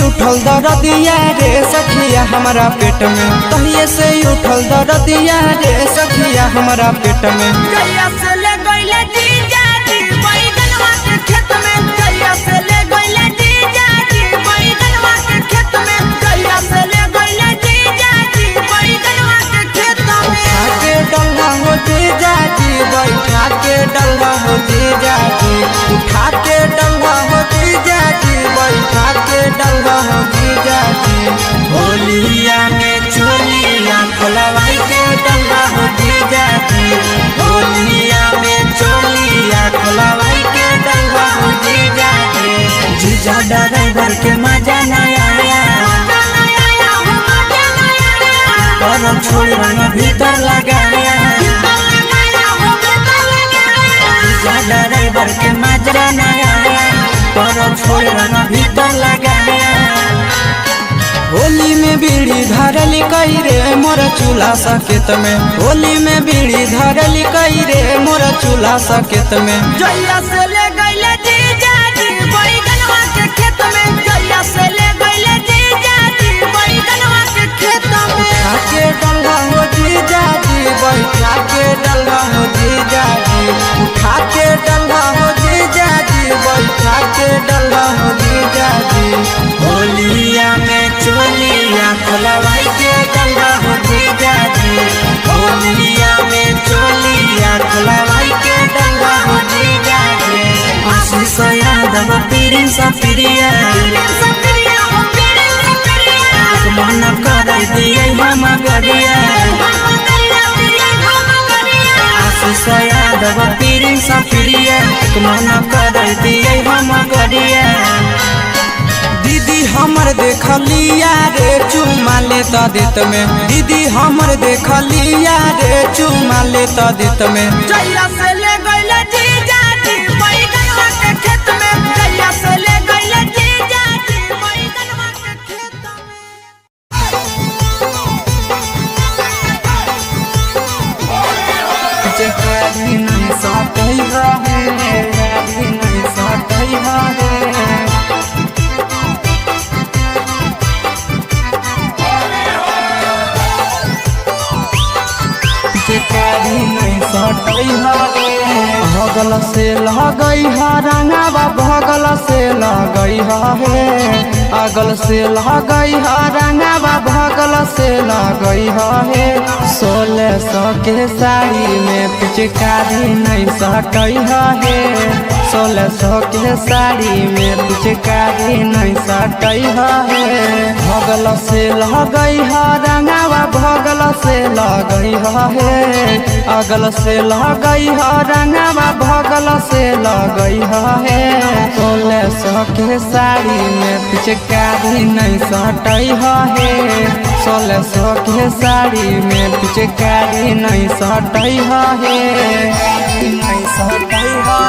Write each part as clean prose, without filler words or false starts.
उठल दर्दिया रे सखिया हमारा पेट में, तहिए से उठल दर्दिया रे सखिया हमारा पेट में। कहिया से ले गइले जीजा जी बैगनवा के खेत में, कहिया से ले गइले जीजा जी बैगनवा के खेत में, कहिया से ले गइले जीजा जी बैगनवा के खेत में। उठा के डल्ला हो जीजा जी बैठा के डल्ला हो जीजा जी, उठा के डल्ला हो जीजा जी बैठा के डल्ला हो जीजा जी। होलिया में चोलिया खोलवाई के डल्ला हो जीजा जी, होलिया में चोलिया खोलवाई के डल्ला हो जीजा जी। जीजा ड्राइवर के मजा नहीं आया, पर छोड़ रंग भीतर लगाया। ड्राइवर के मजा नहीं आया, पर छोड़ रंग भीतर लगाया। होली में बीड़ी धरली कई रे मोर चूल्हा सकेत में, होली में बीड़ी धरली कई रे मोर चूल्हा सकेत में। जहिया से ले गइले जीजा जी बैगनवा के खेत में, जहिया से ले गइले जीजा जी बैगनवा के खेत में। उठा के डल्ला हो जीजा जी बैठा के डल्ला हो जीजा जी, उठा के डल्ला हो जीजा जी बैठा के डल्ला हो जीजा जी। होलिया में चोलिया खोलवाई के डल्ला हो जीजा जी, होलिया में चोलिया खोलवाई के डल्ला हो जीजा जी। आशीष यादव पीरिन सफिरिया मन कर दिए हम गरिया, आशीष यादव पीरिन सफिरिया मन कर दिए हम गरिया। दीदी हमर देखलिया रे चुमा ले त देत में, दीदी हमर देखलिया रे चुमा ले त देत में। जहिया से ले गइले जीजा जी बैगनवा के खेत में, जहिया से ले गइले जीजा जी बैगनवा के खेत में। जकरी नहीं साटई रहे, जकरी नहीं साटई रहे। चिकारी नहीं सटई हरे, भगल से लगई है रंगावा भगल से लगई है, अगल से लगई है रंगावा भगल से लगई है। 1600 के साड़ी में पिचकारी नहीं सटई है, 1600 के साड़ी में पिचकारी नहीं सटई है। भगल से लगई है रंगावा भगल से लगई है, अगल से लगई है रंगावा भगल से लगई है। 1600 के साड़ी में पिचकारी नहीं सटई है, 1600 के साड़ी में पिचकारी नहीं सटई है, नहीं सटई है,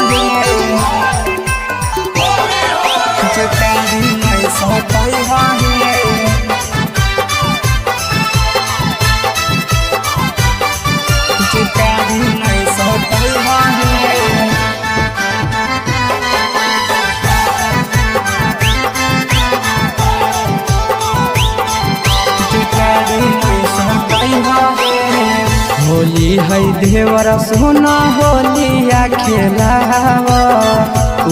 पिचकारी नहीं सटई है। चिकारी नहीं सटई है, चिकारी नहीं सटई है। होली है देवर सोना होलिया खेलावा,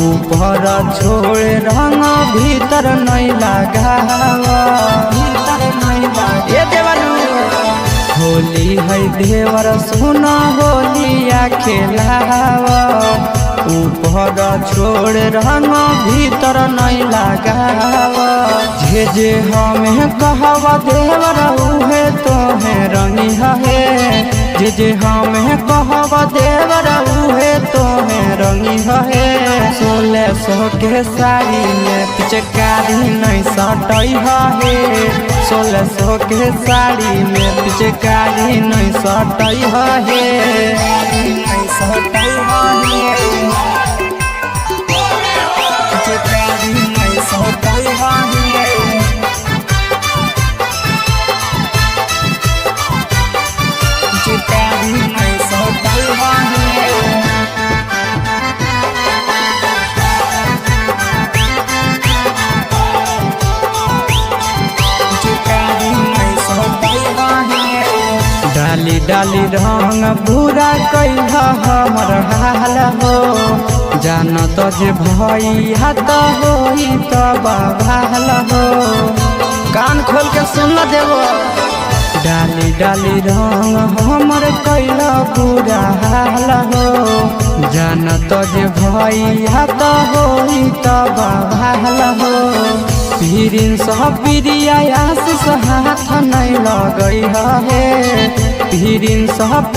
ऊपर छोड़ रंग भीतर नहीं लगावा, भीतर नहीं लगा देवरू। होली है देवर सोना होलिया खेलावा, ऊपर छोड़ रंग भीतर नहीं लगावा। जे जे हमें कहवा देवर उहे तोहे रंगी है, जे जे हमें कहवा देवर उहे तोहे रंगी है। 1600 के साड़ी में पिचकारी नहीं सटई है, 1600 के साड़ी में पिचकारी नहीं सटई है, नहीं सटई है, पिचकारी नहीं सटई है। चिकारी नहीं सटई है, डाली डाली रंग बुरा कैला हमर हाल हो जान तो जे भैया तो होई तो बवाल हो कान खोल के सुन ल देवो डाली डाली रंग हमर कैला बुरा हाल हो जान तो जे भैया तो होई तो बवाल हो पीरिन सब आशीष हाथ नहीं लगई है पीरिन सब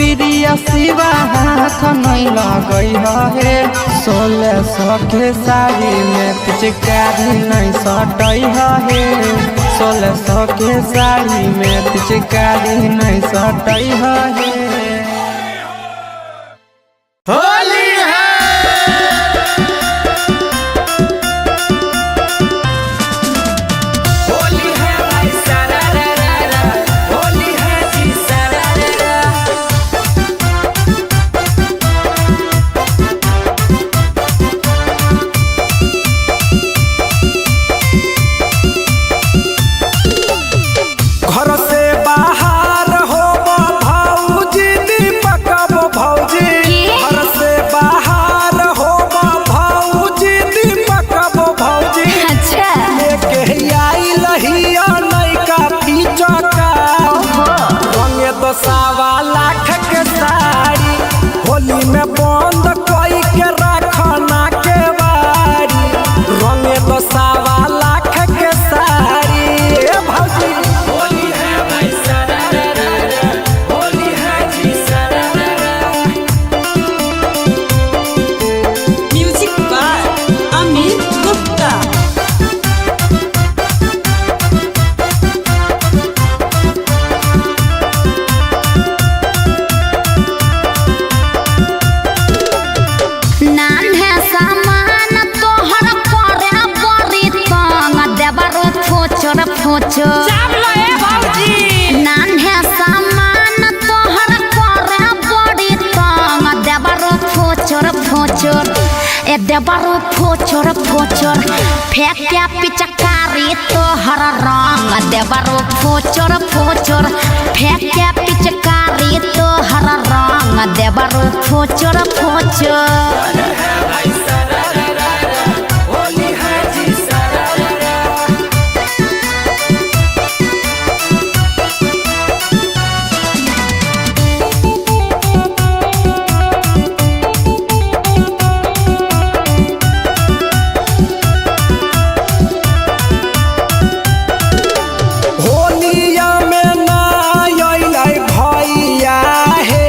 शिवा हाथ नहीं लगई है 1600 के साड़ी में पिचकारी नहीं सटई है 1600 के साड़ी में पिचकारी नहीं सटई है होली है होली है भाई सारा रा रा रा होली है जी सारा रा रा घर से बाहर हो भौजी दीपक भौजी घर से बाहर हो भौजी दीपक भौजी अच्छा लेके आई लहिया नैका पीचका रंगे तो 1.25 लाख के साड़ी होली में बंद कोई के रखना के बारी रंगे तो 1.25 लाख के साड़ी ए भौजी होली है भाई सारा रा रा रा होली है जी सारा रा रा म्यूजिक बाय अमित गुप्ता नान है सामान तोहर परे बड़ी तंग देबरो फोचर फोचर चाप लो ए भौजी नान है सामान तोहर परे बड़ी तंग देबरो फोचर फोचर ए देबरो फोचर फोचर फेंके पिचकारी तोहर रंग देबरो फोचर फोचर फेंके पिचकारी तोहर रंग देबरो फोचर फोचर भाई सारा रा रा रा होली है जी सारा रा रा होलिया में ना अइलै भैया हे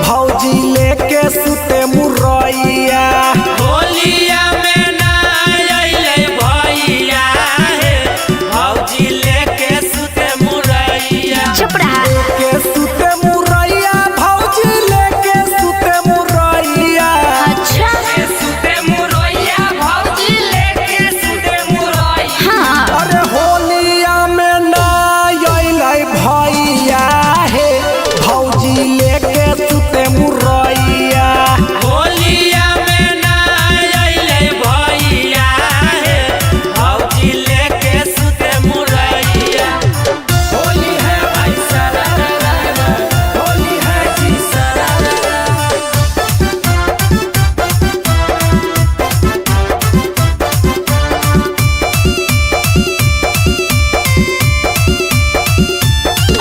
भौजी लेके सुते मुरैया होलिया में ना अइलै भैया हे भौजी लेके सुते मुरैया चुप रहा लेके सुते मुरैया भौजी लेके सुते मुरैया अच्छा सुते मुरैया भौजी लेके सुते मुरैया हाँ अरे होलिया में ना अइलै भैया हे भौजी लेके सुते मुरैया होलिया में ना अइलै भैया हे भौजी लेके सुते मुरैया होली है भाई सारा रा रा रा होली है जी सारा रा रा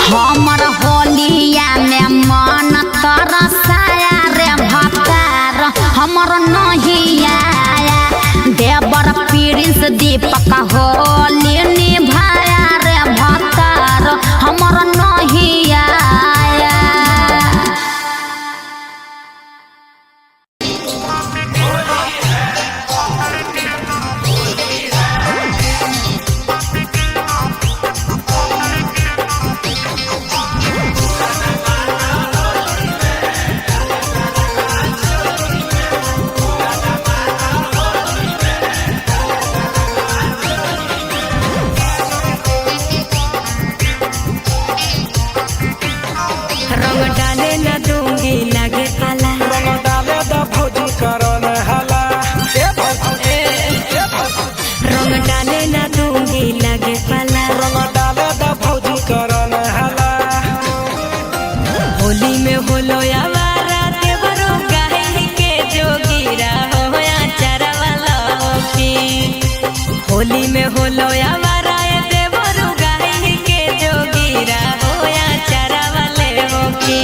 हमर होलिया में मन तरसाया रे भतार हमर नहिया देवर प्रिंस दीपक होली निभाया रे भतार हमर नहिया रंग डाले न दूंगी लगे पाला रंग डाले द भौजी करन हला ए भौजी रंग डाले न दूंगी लगे पाला रंग डाले द भौजी करन हला होली में होलो आवारा देवरो गाय के जोगीरा हो या चरवाला की। होली में होलो आवारा देवरो गाय के जोगीरा हो या चरवाले हो की।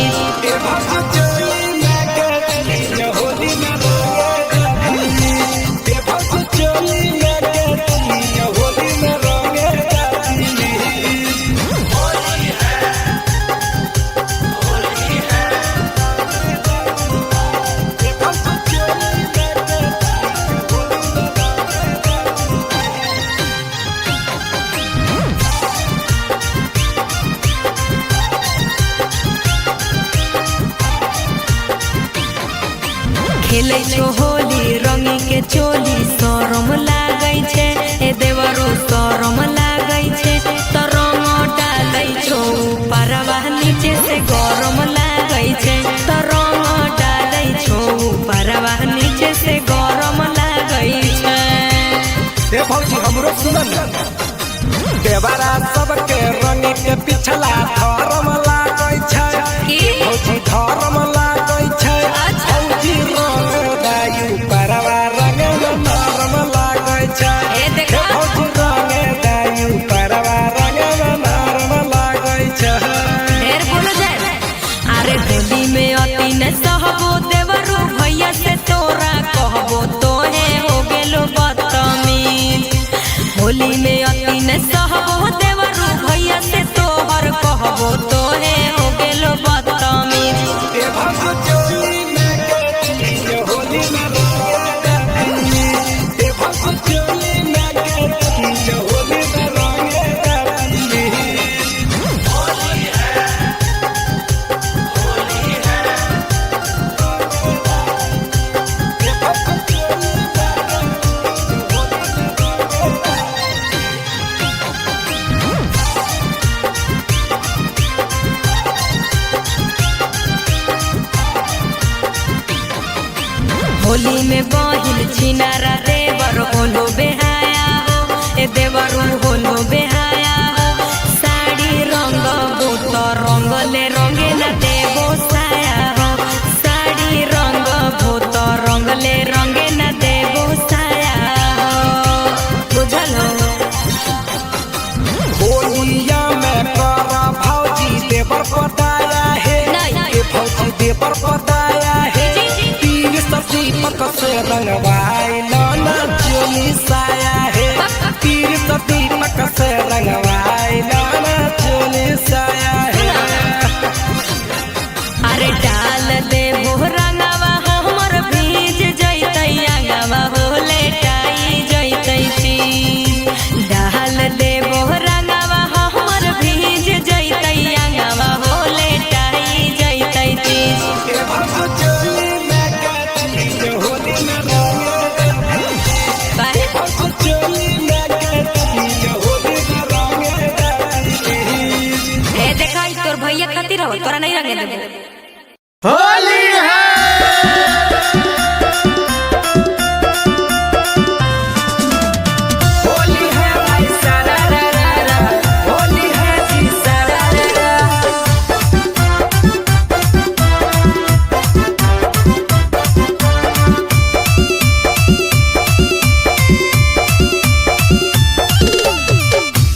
खेलै छो होली रंगी के चोली शरम लागै छे ए देवरो शरम लागै छे। तो रंग डालै छो परवा नीचे से गरम लागै छे। तो रंग डालै छो परवा नीचे से गरम लागै छे। ए भौजी हमरो सुनन देवरा सबके रंग के पिछला धर्म लागै छै की भौजी धर्म लागै छै। भौजी रंग दायु परवा रंग नरम लागै छै। ए देखा भौजी रंग दायु परवा रंग नरम लागै छै। ढेर बोलो जाए। अरे होली में अति न सहबो देवरो भैया से तोरा कहबो तोहे हो गेलो बदतमीज। होली में अति न सहबो देवरो भैया से तोहर कहबो तोहे हो गेलो बदतमीज। ए भौजी चोली में के होली में रंग दायु। ए भौजी चोली में के होली में रंग दायु। होली में बहिल छिनारा देवर होलो बेहाया हो ए देवर होलो बेहाया हो। साड़ी रंग बोत रंगले रंगे न देवो साया हो। साड़ी रंग बोत रंगले रंगे न देवो साया हो। बुझल हो होलिया में करा भौजी देवर पताया है। नहीं। ए भौजी देवर पताया है। तीर सब्जी पक से रंगवाई लाना चोली साया है। तीर सब्जी पक से रंगवाई लाना चोली साया है। अरे डाल दे वो रंगवा हमर भीज जैतै आगवा हो लेटाई जैतै चीज। डाल दे वो रंगवा हमर भीज जैतै आगवा हो लेटाई जैतै चीज। ए भौजी चोली में के होली में रंग काहे भौजी चोली में के होली में रंग दायु। ए देखा ई तोर भैया खातिर हो तोरा नहीं रंगे देबो। होली है होली है भाई सारा रा रा रा। होली है जी सारा रा रा।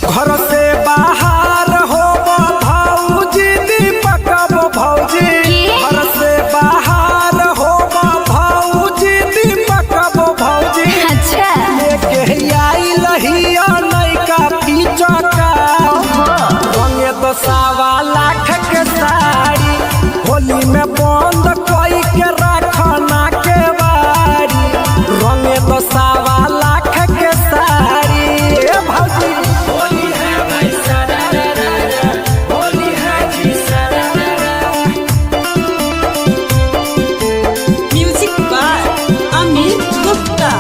घर से बाहर हो भौजी दीपक भौजी। घर से बाहर हो भौजी दीपक भौजी। अच्छा लेके आई लहिया नैका पीचका रंगे तो 1.25 लाख के साड़ी। होली में बंद कोई के रखना के बारी रंगे तो 1.25 लाख के साड़ी। ए भौजी होली है भाई सारा रा रा रा। होली है जी सारा रा रा। Music by Amit Gupta.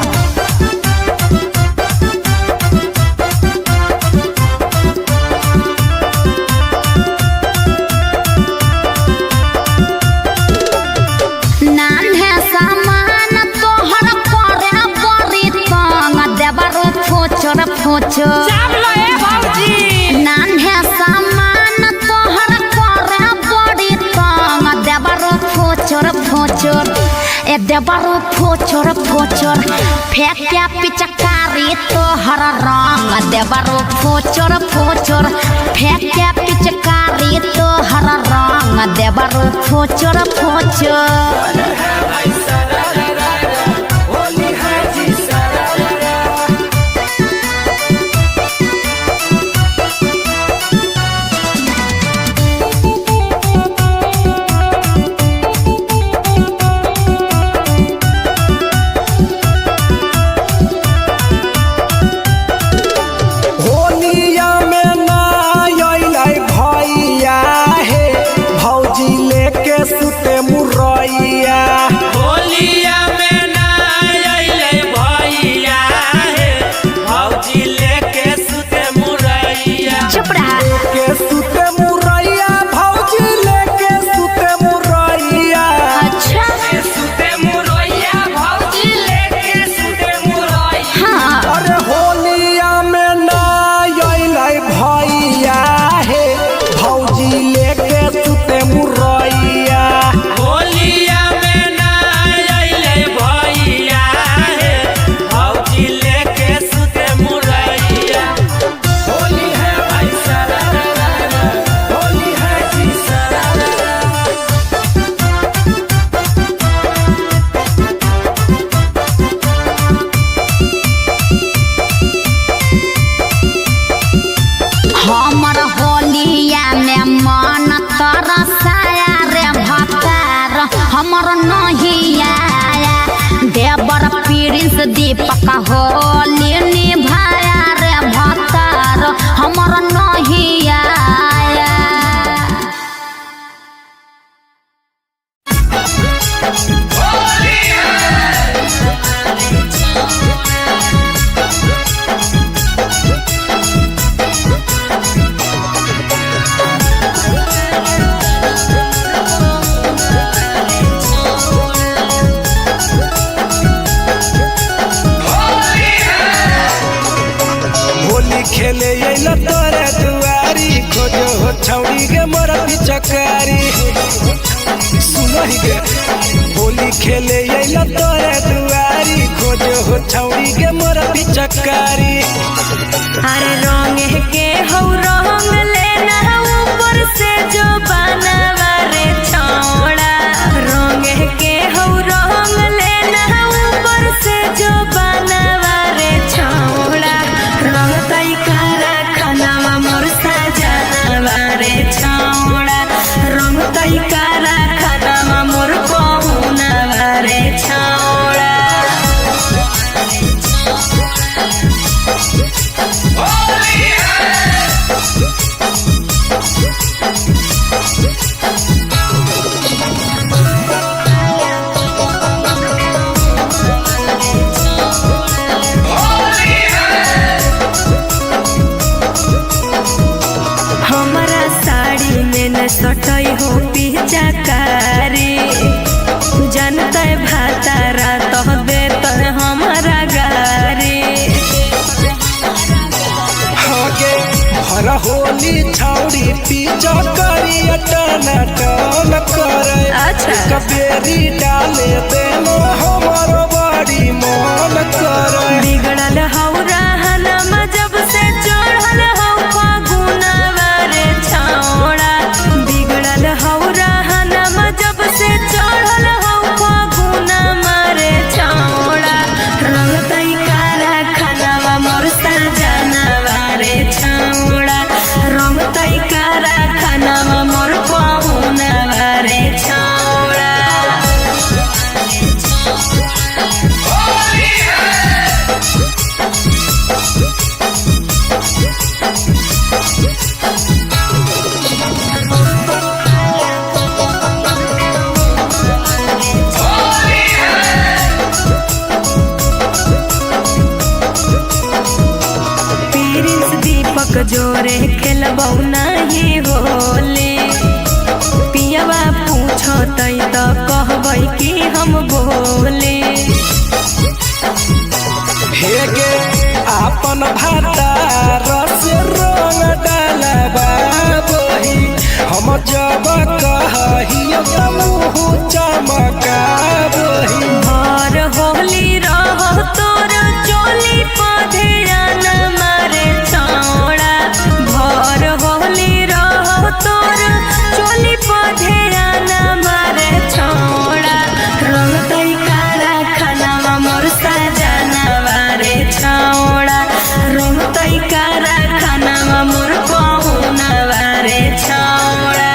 नान्हे सामान तोहर करे बड़ी तंग देवरो फोचर फोचर। नान्हे सामान तोहर करे बड़ी तंग फोचर ए देवरो फोचर फोचर फेंकिया पिचकारी तोहर रंग देवरो फोचर फोचर फेंकिया पिचकारी तोहर रंग देवरो फोचर फोचर दीपक होली निभाया रे भतार हमर नहीं आया खेले तोरे दुआरी खोजो हो छौड़ी के मोर पिचकारी सुनो ही गे होली खेले तोरे दुआरी खोजो हो छौड़ी के मोर पिचकारी अरे रंग के हो रंग लेना ऊपर से जो बनवा रे छौड़ा रंग के हो रंग लेना ऊपर से जो बनवा रे छौड़ा रंग तई करा खानावा मोर सजनवा रे छौड़ा रंग तई करा खानावा मोर पहुनवा रे छौड़ा सटई हो पिचकारी जनता भातारा तह दे तर हमारा गारी हर होली छौड़ी पिचकारी टन टन करे अच्छा कबेरी डाले देनो हमर बड़ी मन करे बिगड़ल हौ रहनमा जब से चढ़ल हौ फागुनवा रे छौड़ा बिगड़ल हौ रहनमा जब से चढ़ल हौ फागुनवा रे छौड़ा रंग तई कारा खानावा मोर सजनवा रे छौड़ा रंग तई कारा खानावा मोर पहुनवा रे छौड़ा जोरे खेलबौ नहीं होली पियवा पूछतै त कहबै कि हम बोली हेगे आपन भाता रस रंग डालबा बोही हम जब कहियो त मुँह चमकाबही। भर होली रहो तोर चोली पधे न मारे छौड़ा। भर होली रहो तोर चोली पधे न मारे छौड़ा। रंग तई कारा खानामा मोर सजनवा रे छौड़ा। रंग तई कारा खानामा मोर पहुनवा रे छौड़ा।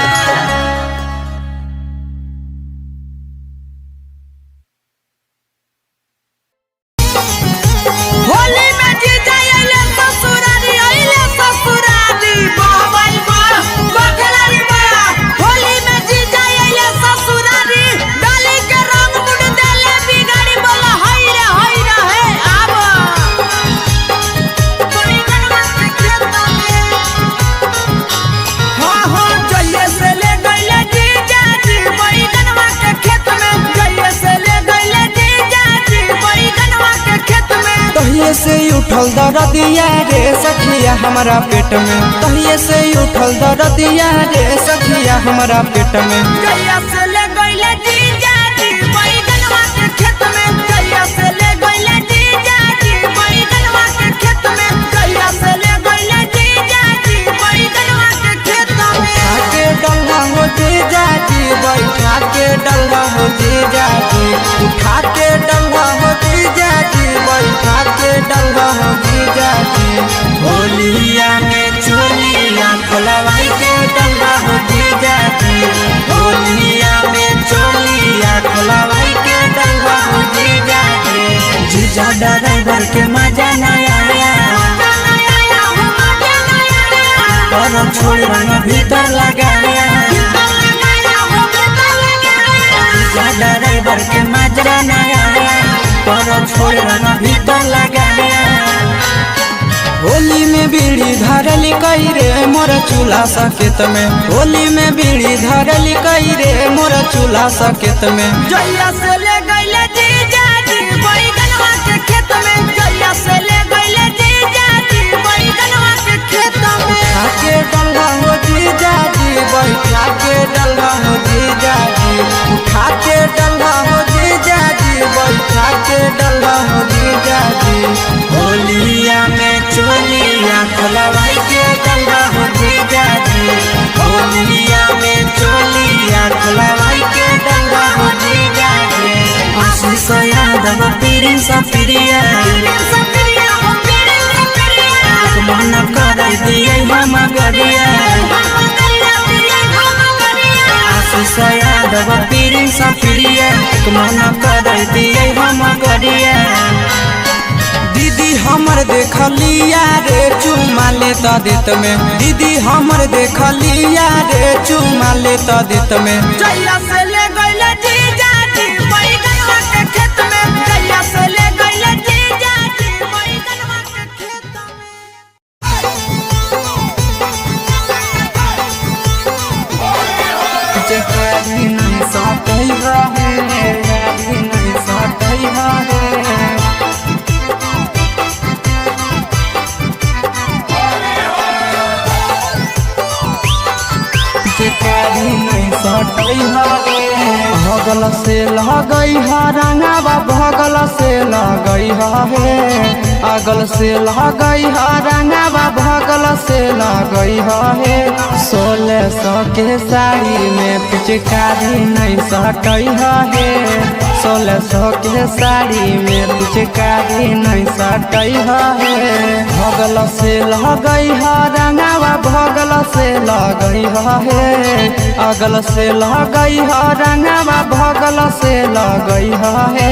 होली में जीजा आइले ससुरारी आइले ससुरारी बाबाई बा बकरारी बा। होली में जीजा आइले ससुरारी डाली के रंग मुड़ देले बिगाड़ी बोला हाय रे है आब कोई गनवा के खेत में। हाँ जइए से ले गइले जीजा जी बड़ी गनवा के खेत में। जइए से ले गइले जीजा जी बड़ी गनवा के खेत में। तहिए से उठल दर्दिया रे सखिया हमारा पेट में। तहिए से उठल दर्दिया रे सखिया हमारा पेट में। जइया से ले गइले जीजा जी बड़ी गनवा के खेत में। जइया से ले गइले जीजा जी बड़ी गनवा के खेत में। जइया से ले गइले जीजा जी बड़ी गनवा के खेत में। आके डल्ला हो जीजा जी बैठा के डल्ला हो जीजा जी। उठा के डल्ला हो जीजा जी बैठा के डल्ला हो जीजा जी। होलिया में चोलिया खोलवाई के डल्ला हो जीजा जी। होलिया में चोलिया खोलवाई के डल्ला हो जीजा जी। जीजा ड्राइवर के मजा नहीं आया और छोड़ रंग भीतर लगाया। ड्राइवर के मजा नहीं आया पर छोड़ रंग भीतर लगाया। होली में बीड़ी धरली कई रे मोर चूल्हा सकेत में। होली में बीड़ी धरली कई रे मोर चूल्हा सकेत में। जइया से ले गइले जीजा जी बड़ी गनवा के खेत में। जइया से ले गइले जीजा जी बड़ी गनवा के खेत में। आके डल्ला हो जीजा जी बैठा के डल्ला हो जीजा जी। उठा के डल्ला हो जीजा जी बैठा के डल्ला हो जीजा जी। होलिया में चोलिया खोलवाई के डल्ला हो जीजा जी। होलिया में चोलिया खोलवाई के डल्ला हो जीजा जी। आशीष यादव पीरी सफिरिया मन कर दिए हम गरिया। आशीष यादव पीरी सफिरिया मन कर दिए हम गरिया। दीदी हमर देखलिया रे चुमा लेता देत में। दीदी हमर देखलिया रे चुमा लेता देत में। जइया से ले गइले जीजा जी बड़ी गनवा के खेत में। जइया से ले गइले जीजा जी बड़ी गनवा के खेत में। कभी नहीं साटई रहे कभी नहीं साटई रहे। कभी नहीं सटई हवे भगल से लगई हा रंगावा भगल से लगई हे। अगल से लगई हा रंगावा भगल से लगई हे। 1600 के साड़ी में पिचकारी नहीं सटई हे। 1600 के साड़ी में पिचकारी नहीं सटई हे। भगल से लगई हा रंगावा भगल से लगई हे। अगल से लगई हा रंगावा भगल से लगई हे।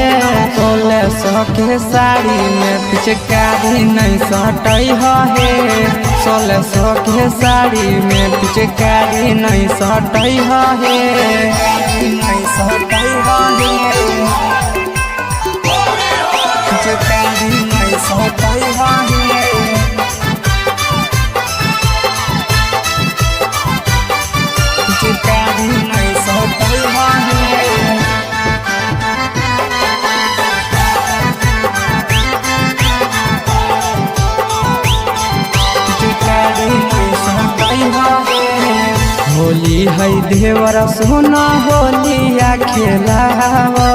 1600 के साड़ी में पिचकारी नहीं सटई हे। 1600 के साड़ी में पिचकारी नहीं सटई हे। नहीं सटई हे पिचकारी नहीं सटई हे। पिचकारी नहीं सटई हे। होली है देवर सोना होलिया खेलावा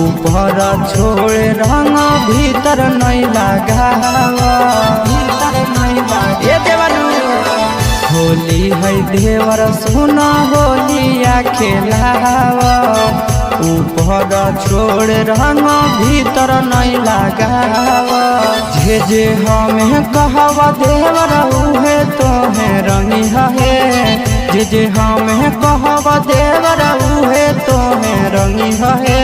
ऊपर छोड़ रंग भीतर नहीं लगावा भीतर नहीं लगा देवरू होली है देवर सोना होलिया खेलावा ऊपर छोड़ रंग भीतर नहीं लगावा जे हमें कहवा देवर उहे तोहे रंगी है जे हमें कहवा देवर उहे तोहे रंगी है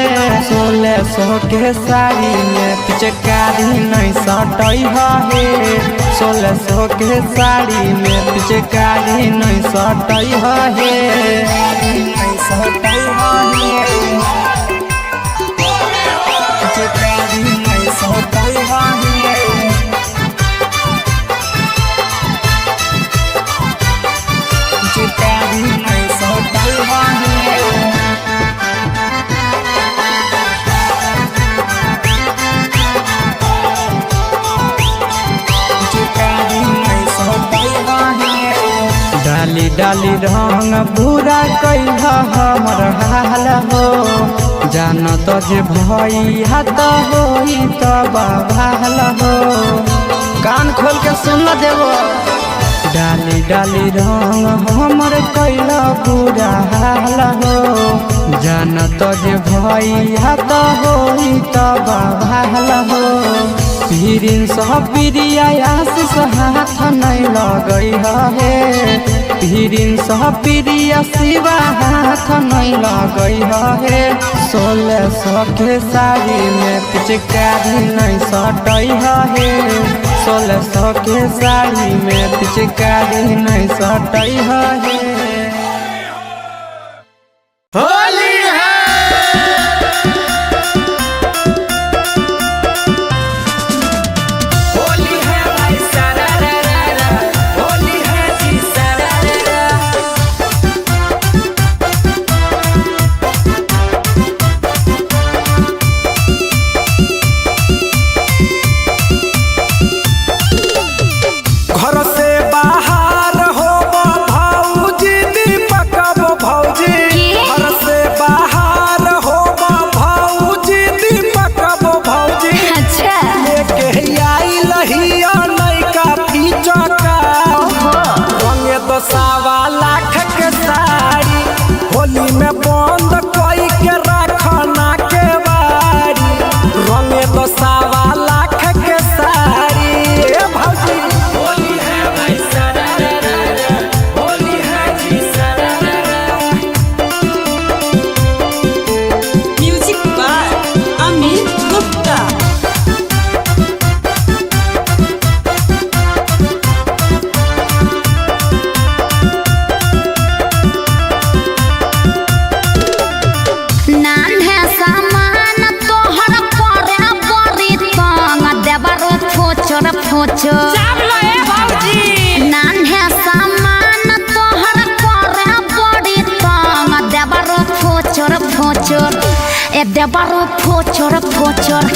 1600 के साड़ी में पिचकारी नहीं सटई है 1600 के साड़ी में पिचकारी नहीं सटई है नहीं सटई है पिचकारी नहीं सटई है पिचकारी नहीं सटई है डाली डाली रंग बुरा कैला हमर हाल हो जान तो जे भैया तो होई तो बाल हो कान खोल के सुन देवो डाली डाली रंग हमर कैला बुरा हाल हो जान तो जे भैया तो होई तो बाल हो पीरिन सब प्रिया आशीष हाथ नहीं लगई है पीरिन सब प्रिया शिवा हाथ नहीं लगई है 1600 के साड़ी में पिचकारी नहीं सटई है 1600 के साड़ी में पिचकारी नहीं सटई है होली है होली है भाई सारा रा रा रा होली है जी सारा रा रा घर से बाहर हो भौजी दीपक भौजी घर से बाहर हो भौजी दीपक भौजी अच्छा लेके आई लहिया नैका पीचका रंगे तो 1.25 लाख के साड़ी होली में बंद कोई के रखना के बारी रंगे तो 1.25 लाख के साड़ी ए भौजी होली है भाई सारा रा रा रा होली है जी सारा रा रा म्यूजिक बाय अमित गुप्ता नान है सामान तोहर परे बड़ी तंग देवरो फोचर फोचर नान है सामान तोहर परे बड़ी तंग देवरो फोचर फोचर ए देवरो फोचर फोचर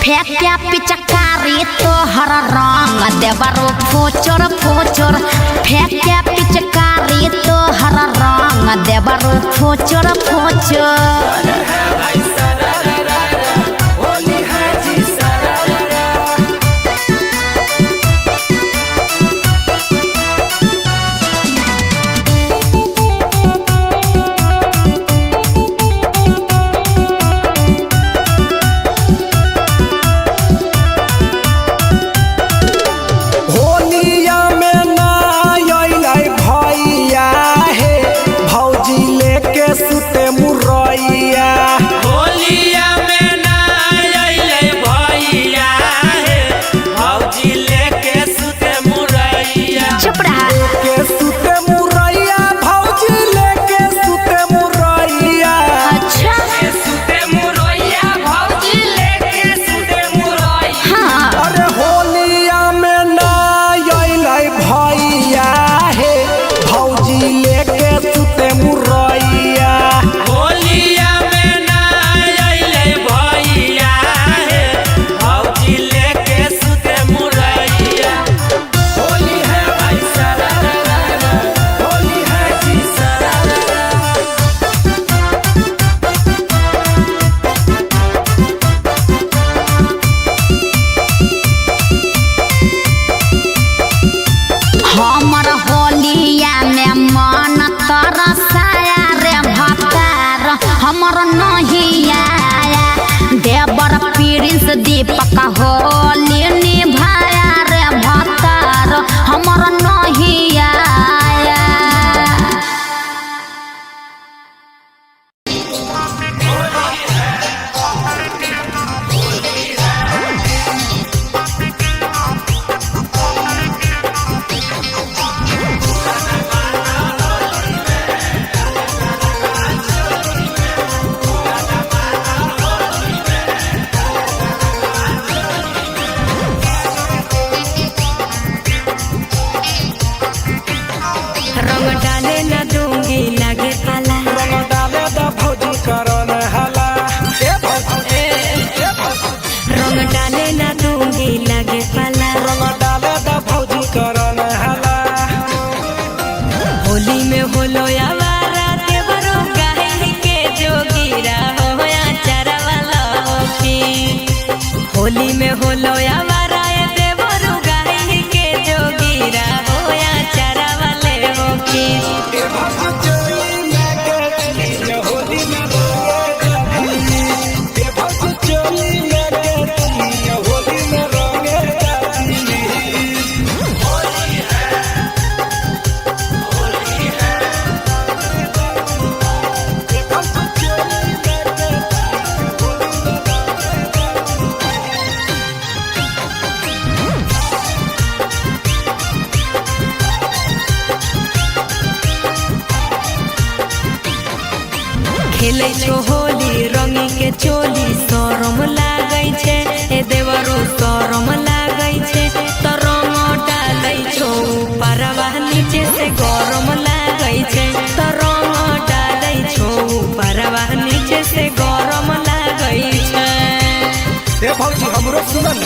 फेंके पिचकारी तोहर रंग देवरो फोचर फोचर फेंके पिचकारी तोहर रंग देवरो फोचर फोचर होली है जी सारा रा रा होलिया में ना अइलै भैया हे भौजी लेके सुते मुरैया दीपक होली निभाया रे भतार हमर नहीं आया। रंग डाले न दूंगी लगे पाला, रंग डाले द भौजी करन हला ए भौजी रंग डाले न दूंगी लगे पाला, रंग डाले द भौजी करन हला। होली में होलो आवारा देवरो गाही के जोगीरा होया चरवाला की। होली में होलो आवारा देवरो गाही के जोगीरा होया चरवाले की। ए भौजी चोली में के होली में रंगे ए भौजी चोली में के होली में रंगे खेलै छो होली रंगी के चोली शरम लागै छै ए देवरो शरम लागै छै। तो रंग डालै छो परवा नीचे से गरम लागै छै। तो रंग डालै छो परवा नीचे से गरम लागै छै। ए भौजी हमरो सुनन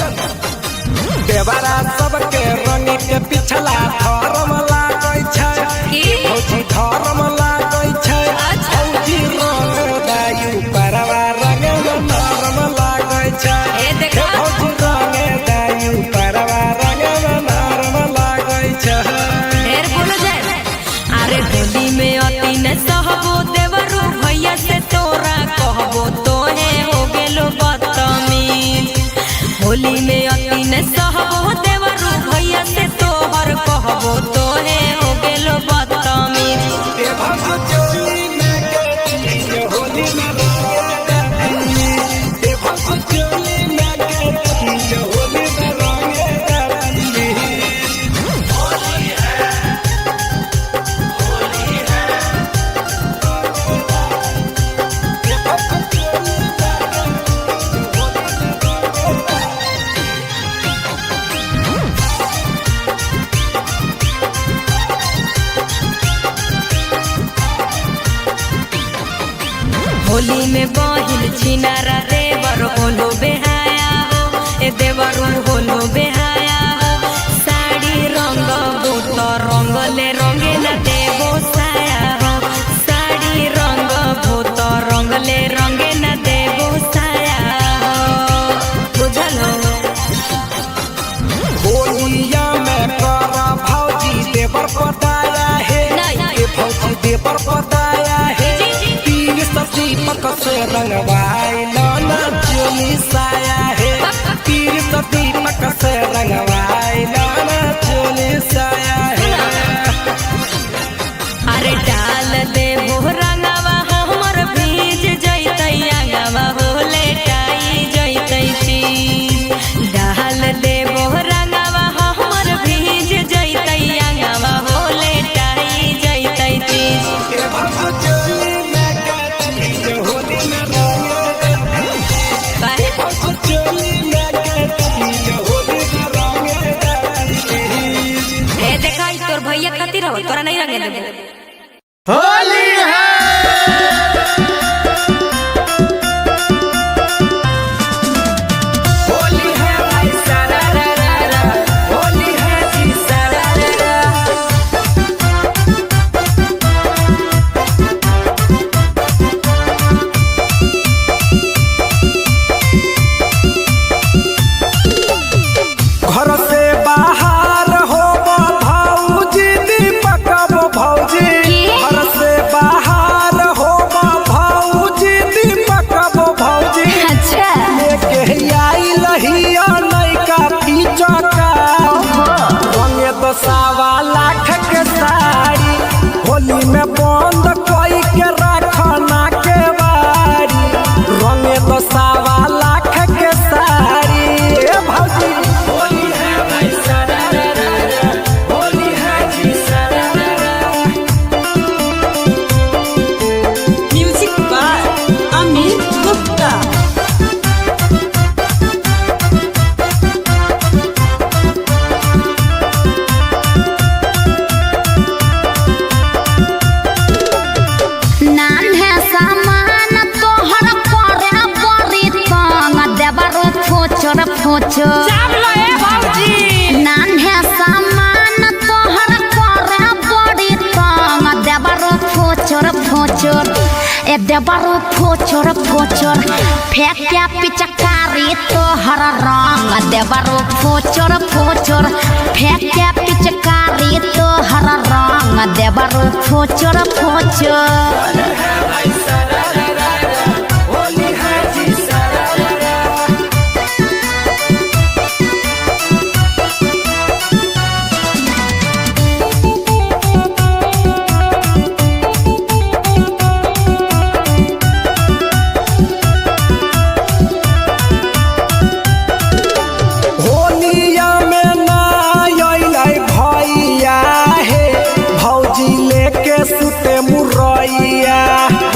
देवरा सबके रंग के पिछला धर्म लागै छै। की? भौजी धर्म लागै छै। भौजी रंग दायु परवा रंग नरम लागै छै। ए देखा। भौजी रंग दायु परवा रंग नरम लागै छै। ढेर बोलो जाए। अरे होली में अति न सहबो देवरो भैया से तोरा कहबो तोहे हो गेलो बदतमीज। होली में अति न सहबो देवरो भैया से तोहर कहबो तोहे हो गेलो बदतमीज। ए भौजी चोली में के होली में रंगे ए भौजी चोली में के होली में रंगे होली में बहिल छिनारा देवर होलो बेहाया हो ए देवर होलो बेहाया हो। साड़ी रंग बोत रंगले रंगे न देवो साया हो। साड़ी रंग बोत रंगले रंगे न देवो साया हो। बुझल हो? होलिया में करा भौजी देवर पताया है। नहीं। ए भौजी देवर पताया है। तीर सब्जी पक से रंगवाई लाना चोली साया है। तीर सब्जी पक से रंगवाई लाना चोली साया है। अरे डाल दे वो रंगवा हमर भीज जैतै आगवा हो लेटाई जैतै चीज। डाल दे वो रंगवा हमर भीज जैतै आगवा हो लेटाई जैतै चीज। ए भौजी चोली में के होली में रंगे काहे? भौजी चोली में के होली में रंगे ए देखा ई तोर भैया खातिर हो तोरा नहीं रंगे देबो। होली है होली है भाई सारा रा रा रा होली है जी सारा रा रा। घर से बाहर हो भौजी दीपक भौजी। घर से बाहर तो 1.25 के साड़ी होली में बंद कोई के रखना के बारी रंगे तो 1.25 के साड़ी ए भौजी होली है भाई सारा होली है जी सारा म्यूजिक बाय अमित गुप्ता। नान्हे सामान तोहर परे बड़ी तंग देबरो फोचर फोचर नान्हे सामान तोहर परे बड़ी तंग देबरो फोचर फोचर ए देबरो फोचर फोचर फेंके पिचकारी तोहर रंग देबरो फोचर फोचर फेंके पिचकारी तोहर रंग देबरो फोचर फोचर। होली है जी सारा होलिया में ना अइलै भैया हे भौजी लेके सुते मुरैया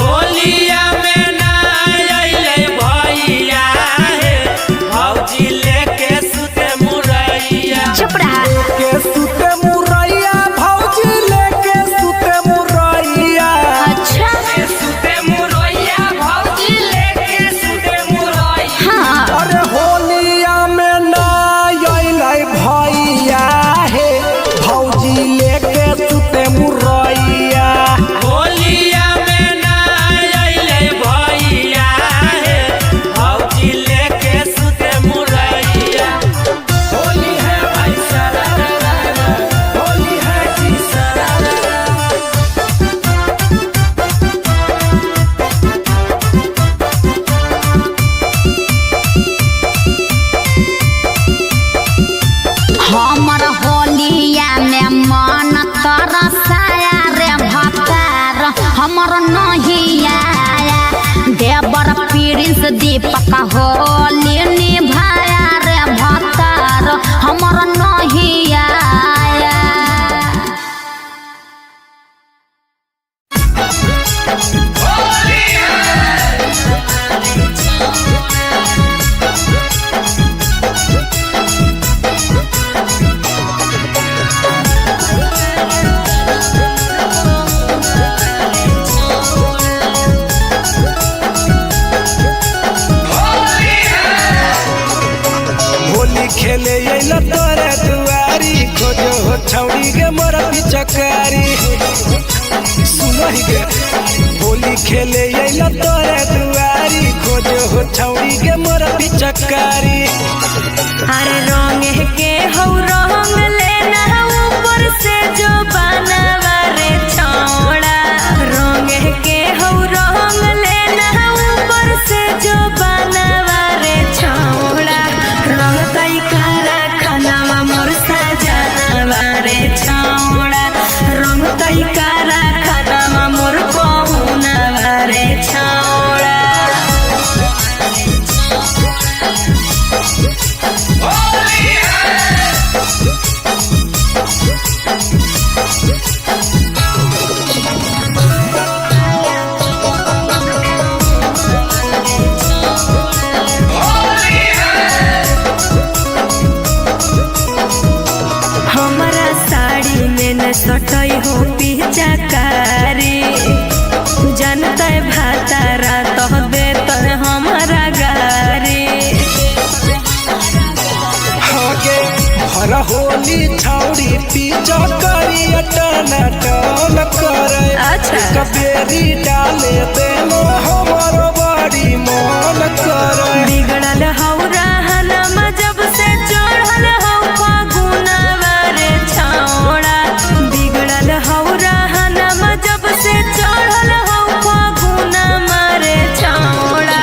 होलिया में ना अइलै भैया हे भौजी लेके सुते मुरैया चुप रहा लेके सुते मुरैया भौजी लेके सुते मुरैया अच्छा सुते मुरैया भौजी लेके सुते मुरैया हाँ अरे होलिया में ना अइलै भैया हे भौजी लेके सुते मुरैया होलिया में ना अइलै भैया हे भौजी लेके सुते मुरैया होली है भाई सारा होली है जी सारा हमर होलिया में मन तरसाया रे भतार हमर नहिया देवर प्रिंस दीपक होली निभाया रे भतार हमर नहिया होली खेले अइल तोरे दुआरी खोजो हो छौड़ी के मोर पिचकारी सुनहि गे होली खेले अइल तोरे दुआरी खोजो हो छौड़ी के मोर पिचकारी अरे रंग के हौ रंग लेना ऊपर से जो बनवा रे छौड़ा रंग के हौ रंग लेना ऊपर से जो बनवा रे छौड़ा रंग तई कारा खानावा मोर सजनवा रे छौड़ा रंग तई कारा खानावा मोर पहुनवा रे छौड़ा हमारा साड़ी में न सटई हो पिचकारी जनता भातारा तो दे तर हमारा गारी हागे भर होली छौड़ी पिचकारी टन टन करे अच्छा। कबेरी डाले देनो हमर बड़ी मन करे बिगड़ल हौ रहनमा जब से चढ़ल हौ फागुनवा रे छौड़ा बिगड़ल हौ रहनमा जब से चढ़ल हौ फागुनवा रे छौड़ा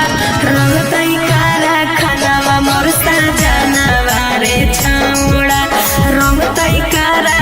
रंग तई कारा खानावा मोर सजनवा रे छौड़ा रंग तई कारा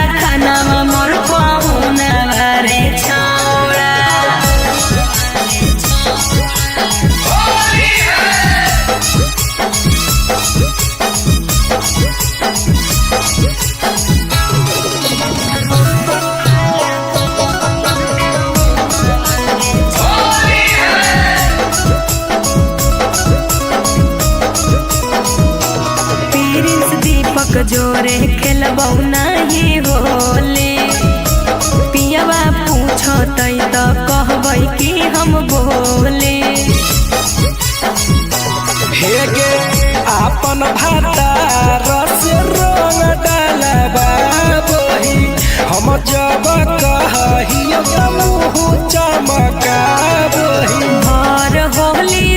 छुअतई त कहबै कि हम बोले हेगे आपन भाता रस रंग डालबा बही हम जब कहियो त मुँह चमका बही भर होली